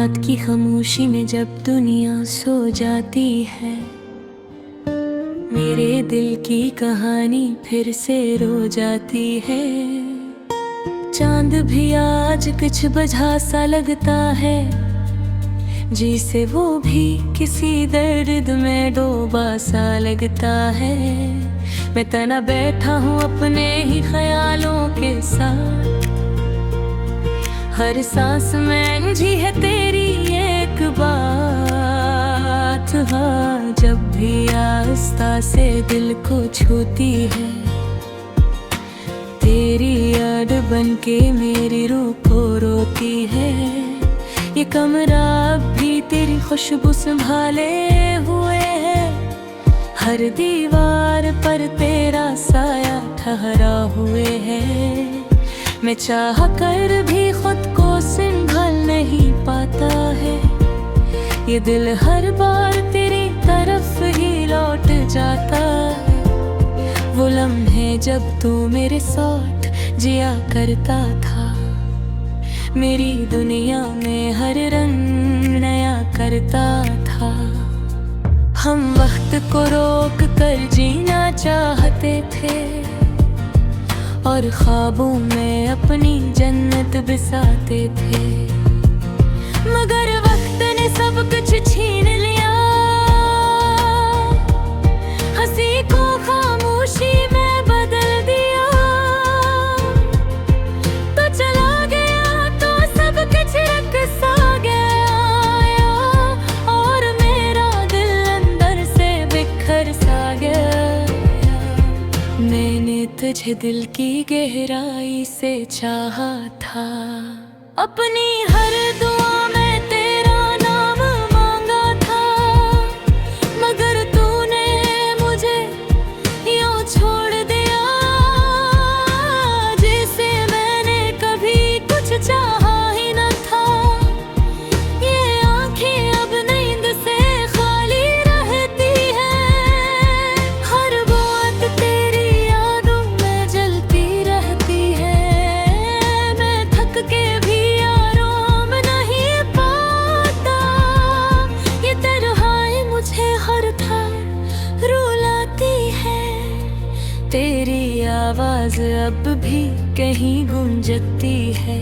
रात की खामोशी में जब दुनिया सो जाती है, मेरे दिल की कहानी फिर से रो जाती है। चांद भी आज कुछ बुझा सा लगता है, जिसे वो भी किसी दर्द में डूबा सा लगता है। मैं तना बैठा हूँ अपने ही ख्यालों के साथ, हर सांस में उलझी है तेरी एक बात। हाँ, जब भी आस्था से दिल को छूती है, तेरी याद बन के मेरी रूह को रोती है। ये कमरा अब भी तेरी खुशबू संभाले हुए है, हर दीवार पर तेरा साया ठहरा हुए है। मैं चाह कर भी खुद को संभाल नहीं पाता है, ये दिल हर बार तेरी तरफ ही लौट जाता है। वो लम्हे जब तू मेरे साथ जिया करता था, मेरी दुनिया में हर रंग नया करता था। हम वक्त को रोक कर जीना चाहते थे, और ख्वाबों में अपनी जन्नत बसाते थे। मगर वक्त ने सब कुछ छीन लिया, हंसी को खामोशी में बदल दिया। तो चला गया तो सब कुछ रख सा गया, और मेरा दिल अंदर से बिखर सा गया। मैंने तुझे दिल की गहराई से चाहा था, अपनी हर दुआ में तेरा नाम मांगा था। मगर तूने मुझे यूं छोड़ दिया, जिसे मैंने कभी कुछ चाहा ही न था। ये आंखें अब नींद से खाली रहती है, हर बात तेरी यादों में जलती रहती है। मैं थक के भी आराम नहीं पाता, ये तन्हाई मुझे हर थार रुलाती है। तेरी आवाज अब भी कहीं गूंजती है,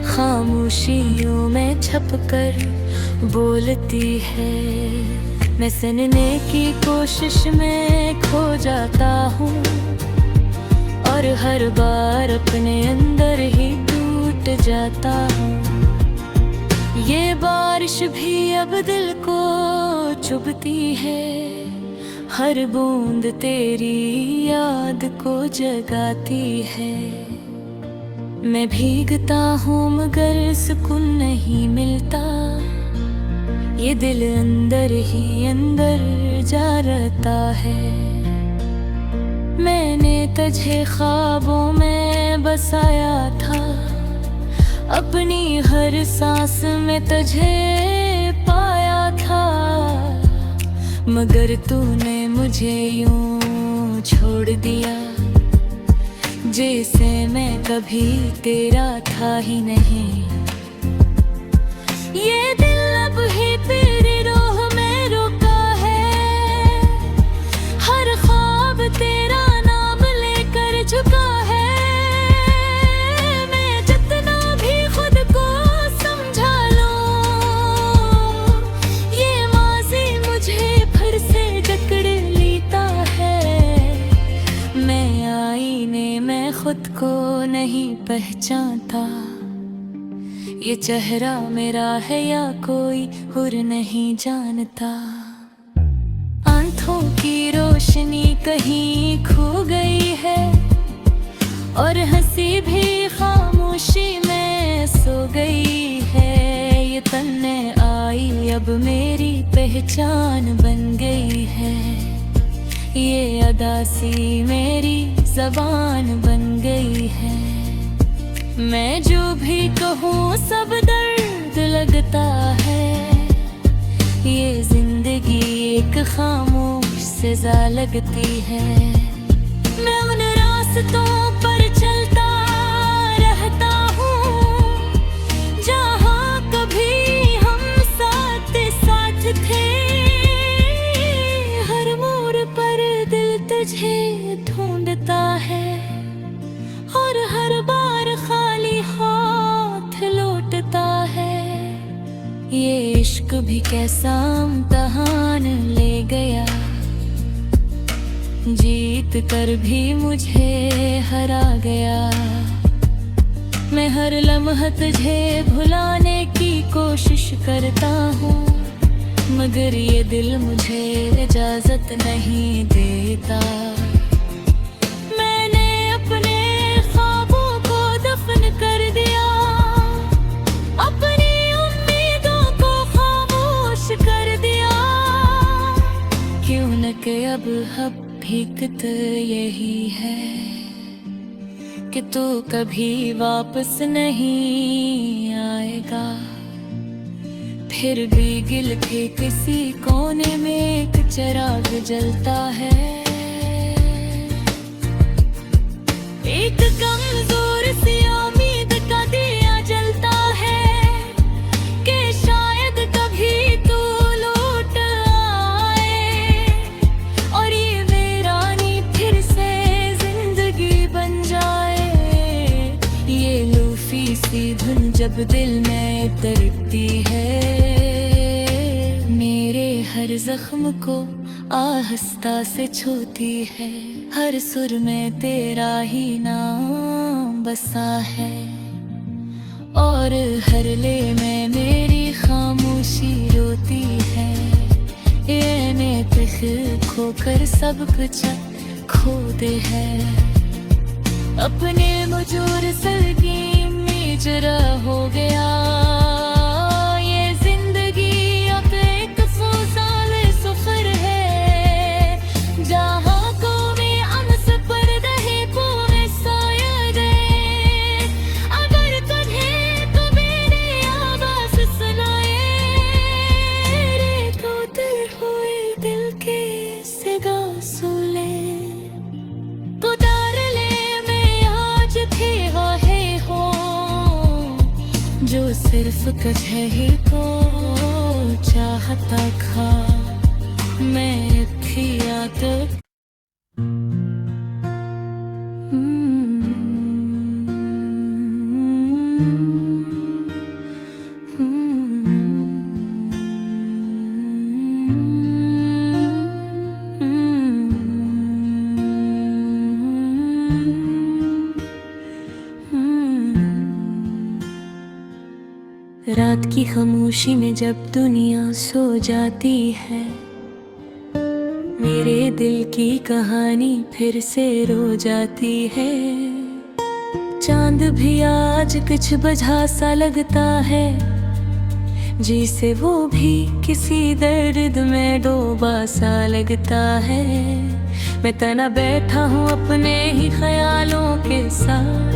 खामोशियों में छपकर बोलती है। मैं सुनने की कोशिश में खो जाता हूँ, और हर बार अपने अंदर ही टूट जाता हूँ। ये बारिश भी अब दिल को चुभती है, हर बूंद तेरी याद को जगाती है। मैं भीगता हूँ मगर सुकून नहीं मिलता, ये दिल अंदर ही अंदर जा रहता है। मैंने तुझे ख्वाबों में बसाया था, अपनी हर सांस में तुझे पाया था। मगर तूने मुझे यूं छोड़ दिया, जैसे मैं कभी तेरा था ही नहीं। ये दिल अब ही तेरी राह में रुका है, हर ख्वाब तेरा नाम लेकर झुका है। मैं जितना भी खुद को समझा लूं, ये माज़ी मुझे फिर से जकड़ लेता है। मैं आईने में खुद को नहीं पहचानता, ये चेहरा मेरा है या कोई और नहीं जानता। आंखों की रोशनी कहीं खो गई है, और हंसी भी खामोशी में सो गई है। ये तन्ने आई अब मेरी पहचान बन गई है, ये अदासी मेरी ज़बान बन गई है। मैं जो भी कहूँ सब दर्द लगता है, ये जिंदगी एक खामोश सज़ा लगती है। मैं उन रास्तों पर चलता रहता हूँ, जहाँ कभी तुझे ढूंढता है और हर बार खाली हाथ लौटता है। ये इश्क भी कैसा इम्तहान ले गया, जीत कर भी मुझे हरा गया। मैं हर लम्हा तुझे भुलाने की कोशिश करता हूँ, मगर ये दिल मुझे इजाजत नहीं देता। मैंने अपने ख्वाबों को दफन कर दिया, अपनी उम्मीदों को खामोश कर दिया। क्यों न कि अब हकीकत यही है कि तू कभी वापस नहीं आएगा। फिर भी दिल के किसी कोने में एक चिराग जलता है, एक कमजोर सी उम्मीद का दिया जलता है कि शायद कभी तू लौट आए और ये वीरानी फिर से जिंदगी बन जाए। ये लूफी सी धुन जब दिल में उतरती है, हर जख्म को आहिस्ता से छूती है। हर सुर में तेरा ही नाम बसा है और हर ले में मेरी खामोशी रोती है। ये ने खोकर सब कुछ खो दे है, अपने मुजूर सरगी में जरा हो गया। जो सिर्फ कहे ही को चाहता था, मैं थी याद। रात की खामोशी में जब दुनिया सो जाती है, मेरे दिल की कहानी फिर से रो जाती है। चांद भी आज कुछ बझा सा लगता है, जिसे वो भी किसी दर्द में डूबा सा लगता है। मैं तना बैठा हूँ अपने ही ख्यालों के साथ,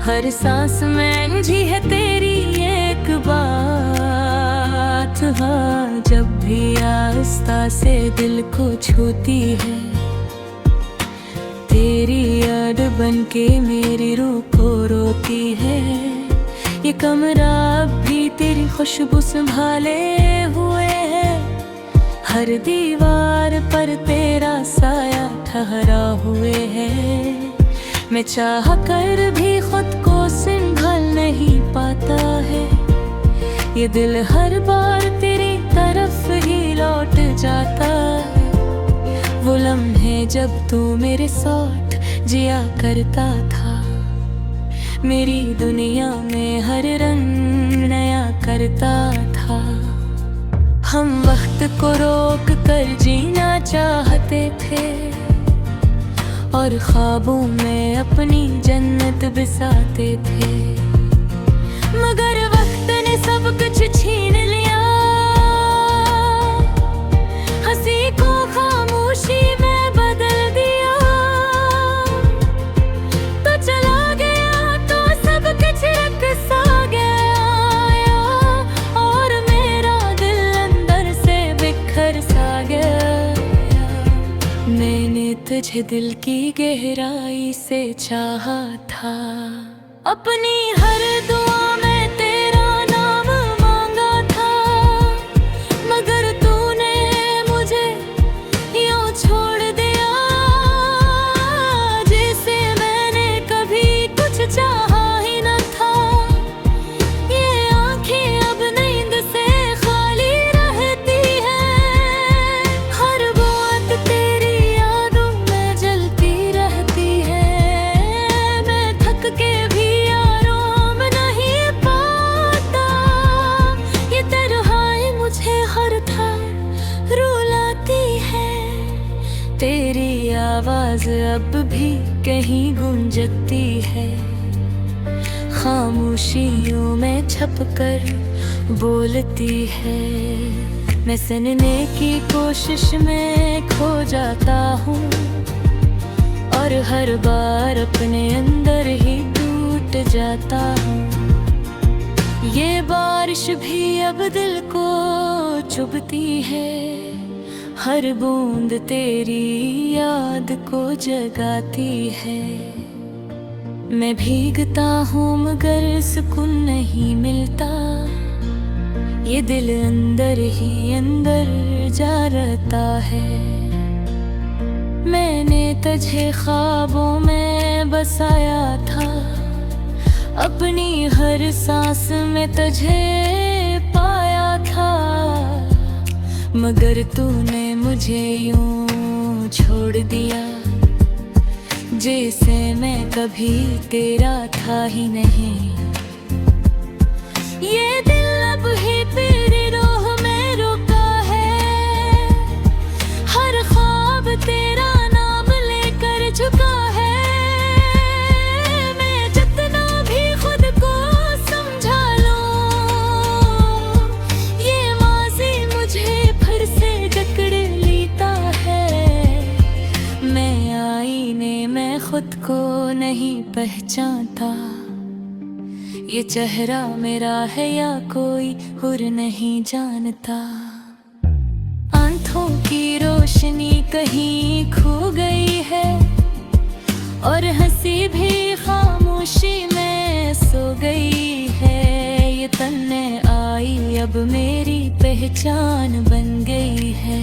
हर सांस में उलझी है तेरी एक बात। हाँ, जब भी आहिस्ता से दिल को छूती है, तेरी याद बनके मेरी रूह को रोती है। ये कमरा अब भी तेरी खुशबू संभाले हुए है, हर दीवार पर तेरा साया ठहरा हुए है। मैं चाह कर भी खुद को संभाल नहीं पाता है, ये दिल हर बार तेरी तरफ ही लौट जाता है। वो लम्हे जब तू मेरे साथ जिया करता था, मेरी दुनिया में हर रंग नया करता था। हम वक्त को रोक कर जीना चाहते थे और ख्वाबों में अपनी जन्नत बसाते थे, मगर वक्त ने सब कुछ छीन लिया। हंसी को खामोशी में बदल दिया, तो चला गया तो सब कुछ रख सा गया और मेरा दिल अंदर से बिखर सा गया। मैंने तुझे दिल की गहराई से चाहा था, अपनी हर दुआ में तेरा नाम मांगा था, मगर तूने मुझे यूं छोड़ तेरी आवाज अब भी कहीं गूंजती है, खामोशियों में छपकर बोलती है। मैं सुनने की कोशिश में खो जाता हूँ और हर बार अपने अंदर ही टूट जाता हूँ। ये बारिश भी अब दिल को चुभती है, हर बूंद तेरी याद को जगाती है। मैं भीगता हूँ मगर सुकून नहीं मिलता, ये दिल अंदर ही अंदर जा रहता है। मैंने तुझे ख्वाबों में बसाया था, अपनी हर सांस में तुझे पाया था, मगर तूने मुझे यूं छोड़ दिया जैसे मैं कभी तेरा था ही नहीं। ये दिल अब ही तेरी राह में रुका है, हर ख्वाब तेरा नाम लेकर झुका है। मैं जितना भी खुद को समझा लूं, ये माज़ी मुझे फिर से जकड़ लेता है। मैं आईने में खुद को नहीं पहचानता, ये चेहरा मेरा है या कोई और नहीं जानता। आंखों की रोशनी कहीं खो गई है और हंसी भी खामोशी में सो गई है। ये तन्ने आई अब मेरी पहचान बन गई है,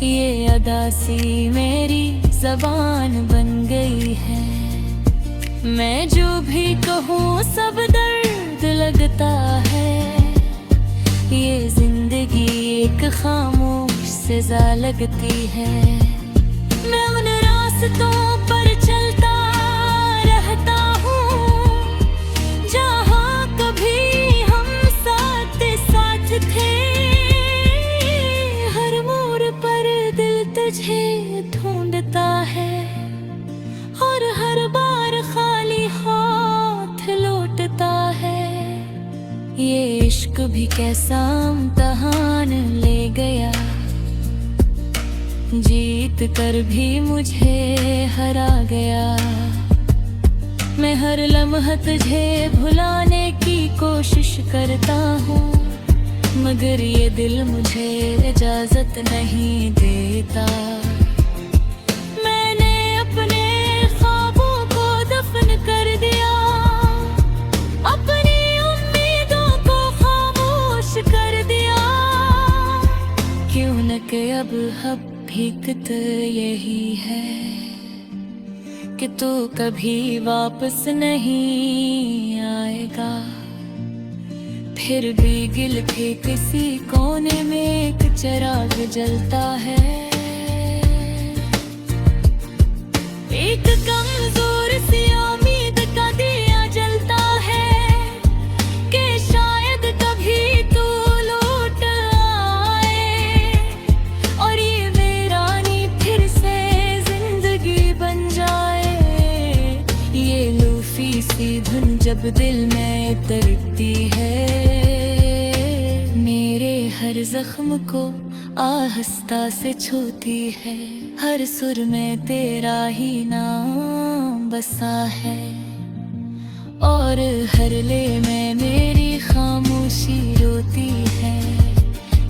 ये अदासी मेरी ज़बान बन गई है। मैं जो भी कहूँ सब दर्द लगता है, ये जिंदगी एक खामोश सज़ा लगती है। मैं उन रास्तों पर चलता रहता हूँ जहाँ कभी हम साथ साथ थे, हर मोड़ पर दिल तुझे ढूंढता है और हर बार खाली हाथ लौटता है। ये इश्क भी कैसा इम्तहान ले गया, जीत कर भी मुझे हरा गया। मैं हर लम्हा तुझे भुलाने की कोशिश करता हूँ, मगर ये दिल मुझे इजाजत नहीं देता। कर दिया अपनी उम्मीदों को खामोश कर दिया, क्यों न कि अब हकीकत यही है कि तू कभी वापस नहीं आएगा। फिर भी दिल के किसी कोने में एक चिराग जलता है, एक कमजोर सी उम्मीद का दिया जलता है कि शायद कभी तू लौट आए और ये वीरानी फिर से जिंदगी बन जाए। ये लूफी सी धुन जब दिल में उतरती है, मेरे हर जख्म को आहिस्ता से छूती है। हर सुर में तेरा ही नाम बसा है और हर ले में मेरी खामोशी रोती है।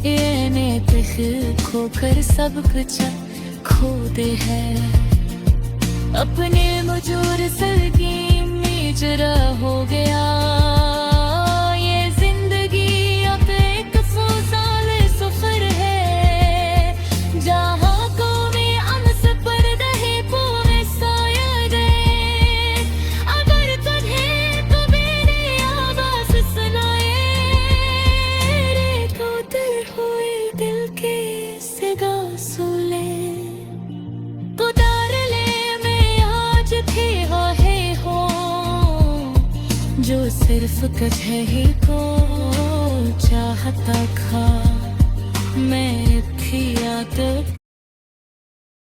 ये नेत खोकर सब कुछ खो दे है, अपने मुझूर सरगी में जरा हो गया। ये जिंदगी अब एक फूजाल सफर है, जहाँ जो सिर्फ तुझे ही को चाहता था। मैं थी या तो